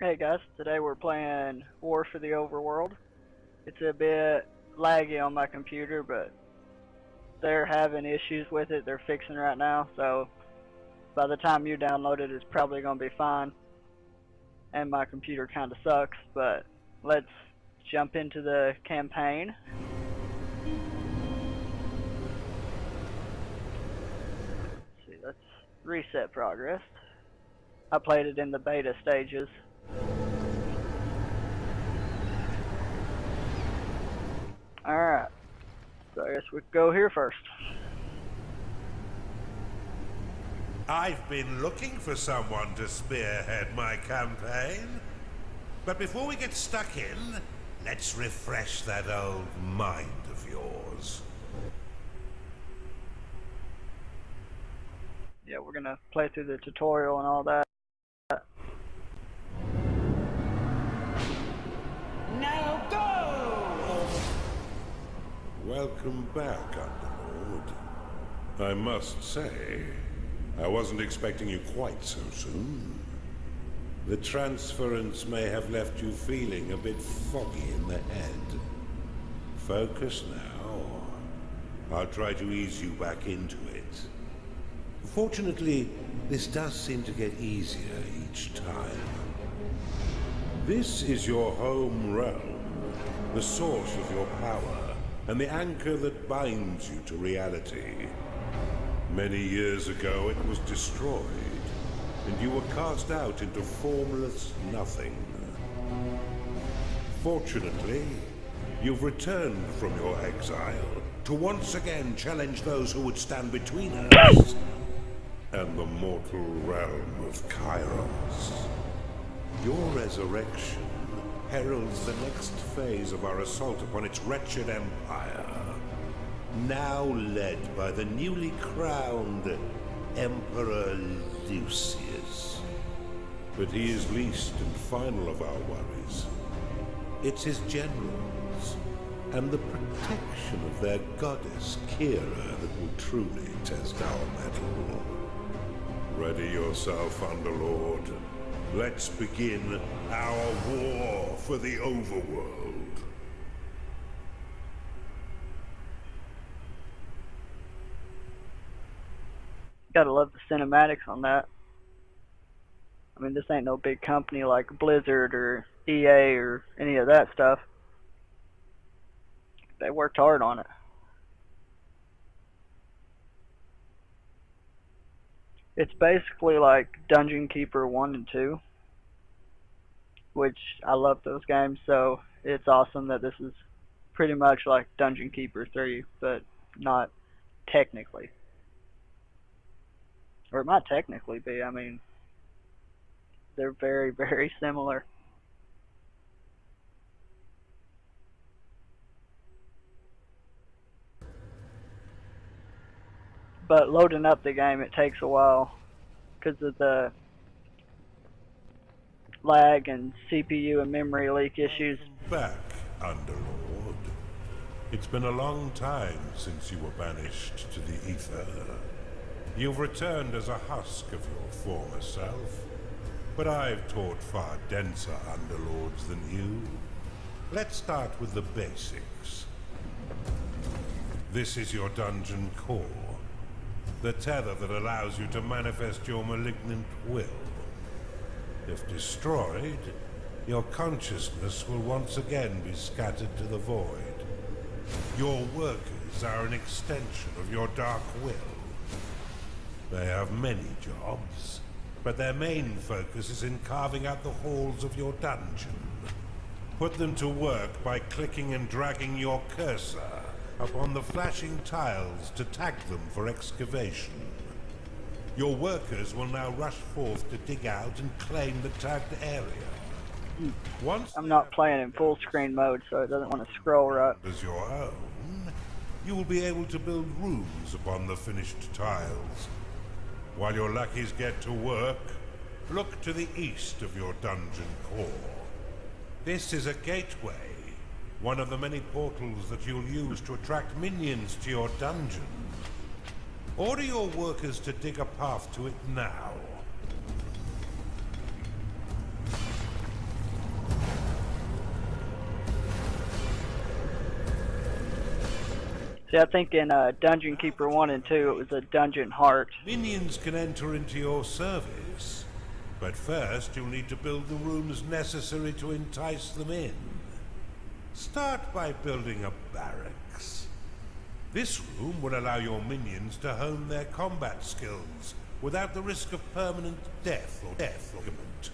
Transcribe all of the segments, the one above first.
Hey guys, today we're playing War for the Overworld. It's a bit laggy on my computer, but they're having issues with it. They're fixing it right now, so by the time you download it, it's probably going to be fine. And my computer kind of sucks, but let's jump into the campaign. Let's see, let's reset progress. I played it in the beta stages. Alright, so I guess we go here first. I've been looking for someone to spearhead my campaign. But before we get stuck in, let's refresh that old mind of yours. Yeah, we're gonna play through the tutorial and all that. Now go! Welcome back, Underlord. I must say, I wasn't expecting you quite so soon. The transference may have left you feeling a bit foggy in the head. Focus now. I'll try to ease you back into it. Fortunately, this does seem to get easier each time. This is your home realm, the source of your power, and the anchor that binds you to reality. Many years ago it was destroyed, and you were cast out into formless nothing. Fortunately, you've returned from your exile to once again challenge those who would stand between us and the mortal realm of Kairos. Your resurrection heralds the next phase of our assault upon its wretched empire, now led by the newly crowned Emperor Lucius. But he is least and final of our worries. It's his generals and the protection of their goddess Kira that will truly test our mettle. Ready yourself, Underlord. Let's begin our war for the Overworld. Gotta love the cinematics on that. I mean, this ain't no big company like Blizzard or EA or any of that stuff. They worked hard on it. It's basically like Dungeon Keeper 1 and 2, which I love those games, so it's awesome that this is pretty much like Dungeon Keeper 3, but not technically. Or it might technically be, I mean, they're very, very similar. But loading up the game, it takes a while because of the lag and CPU and memory leak issues. Back, Underlord. It's been a long time since you were banished to the ether. You've returned as a husk of your former self, but I've taught far denser Underlords than you. Let's start with the basics. This is your dungeon core. The tether that allows you to manifest your malignant will. If destroyed, your consciousness will once again be scattered to the void. Your workers are an extension of your dark will. They have many jobs, but their main focus is in carving out the halls of your dungeon. Put them to work by clicking and dragging your cursor upon the flashing tiles to tag them for excavation. Your workers will now rush forth to dig out and claim the tagged area. Once I'm not playing in full screen mode, so it doesn't want to scroll right. as your own, you will be able to build rooms upon the finished tiles. While your lackeys get to work, look to the east of your dungeon core. This is a gateway, one of the many portals that you'll use to attract minions to your dungeon. Order your workers to dig a path to it now. See, I think in Dungeon Keeper 1 and 2, it was a dungeon heart. Minions can enter into your service, but first you'll need to build the rooms necessary to entice them in. Start by building a barracks. This room will allow your minions to hone their combat skills without the risk of permanent death or ligament.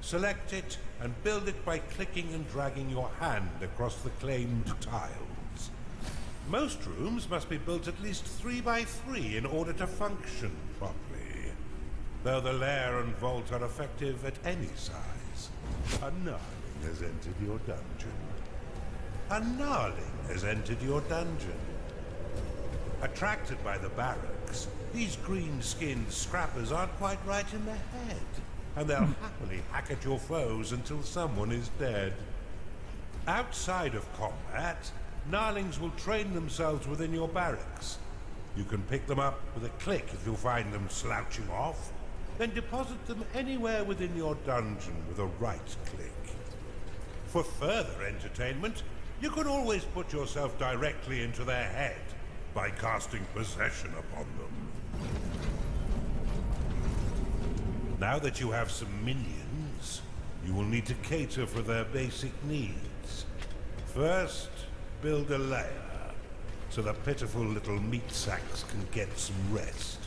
Select it and build it by clicking and dragging your hand across the claimed tiles. Most rooms must be built at least 3 by 3 in order to function properly, though the lair and vault are effective at any size. A gnarling has entered your dungeon. A gnarling has entered your dungeon. Attracted by the barracks, these green-skinned scrappers aren't quite right in the head, and they'll happily hack at your foes until someone is dead. Outside of combat, gnarlings will train themselves within your barracks. You can pick them up with a click if you find them slouching off, then deposit them anywhere within your dungeon with a right click. For further entertainment, you can always put yourself directly into their head by casting possession upon them. Now that you have some minions, you will need to cater for their basic needs. First, build a lair, so the pitiful little meat sacks can get some rest.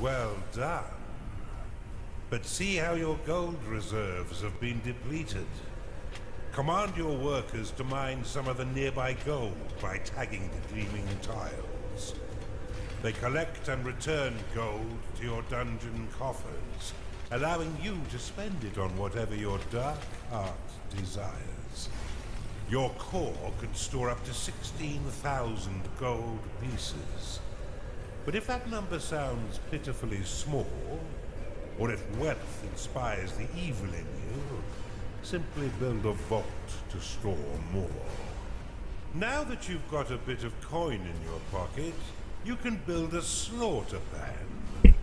Well done. But see how your gold reserves have been depleted. Command your workers to mine some of the nearby gold by tagging the gleaming tiles. They collect and return gold to your dungeon coffers, allowing you to spend it on whatever your dark heart desires. Your core can store up to 16,000 gold pieces. But if that number sounds pitifully small, or if wealth inspires the evil in you, simply build a vault to store more. Now that you've got a bit of coin in your pocket, you can build a slaughter pan.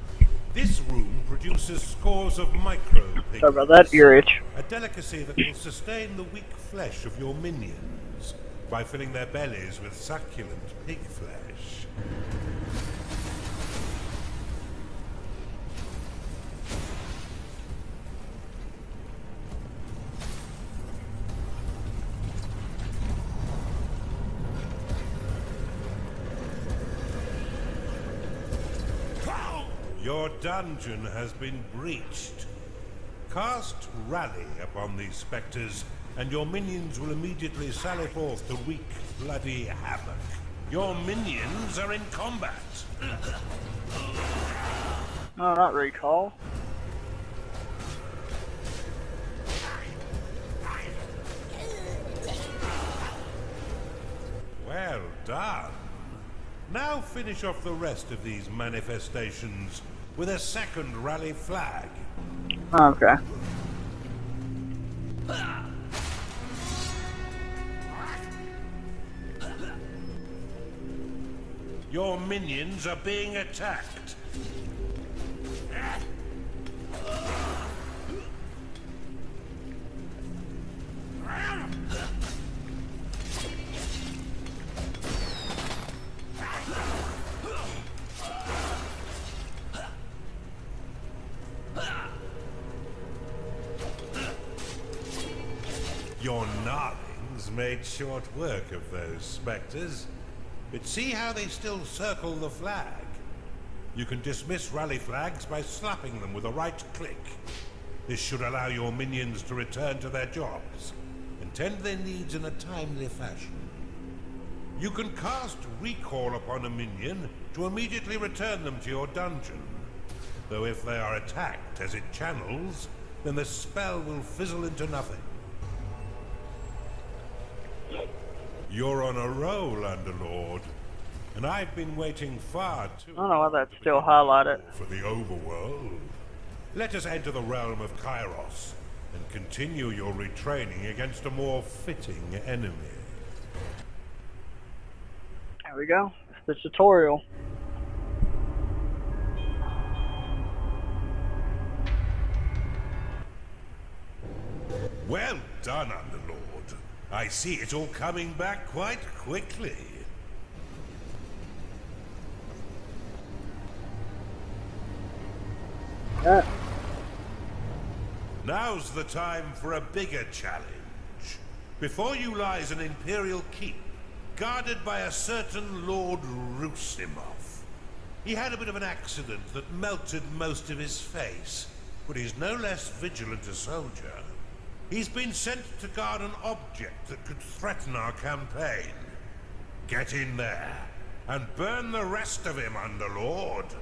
This room produces scores of micro-piglets, Sorry about that, ear itch. a delicacy that will sustain the weak flesh of your minions by filling their bellies with succulent pig flesh. Your dungeon has been breached. Cast Rally upon these specters, and your minions will immediately sally forth to wreak bloody havoc. Your minions are in combat. No, not recall. Well done. Now finish off the rest of these manifestations with a second rally flag. Okay. Your minions are being attacked. Your gnarlings made short work of those specters, but see how they still circle the flag? You can dismiss rally flags by slapping them with a right click. This should allow your minions to return to their jobs and tend their needs in a timely fashion. You can cast Recall upon a minion to immediately return them to your dungeon, though if they are attacked as it channels, then the spell will fizzle into nothing. You're on a roll, Underlord, and I've been waiting far too I don't know why that's to still begin highlighted. for the Overworld. Let us enter the realm of Kairos and continue your retraining against a more fitting enemy. There we go. It's the tutorial. Well done, Underlord. I see it's all coming back quite quickly. Yeah. Now's the time for a bigger challenge. Before you lies an Imperial keep, guarded by a certain Lord Rusimov. He had a bit of an accident that melted most of his face, but he's no less vigilant a soldier. He's been sent to guard an object that could threaten our campaign. Get in there, and burn the rest of him, Underlord.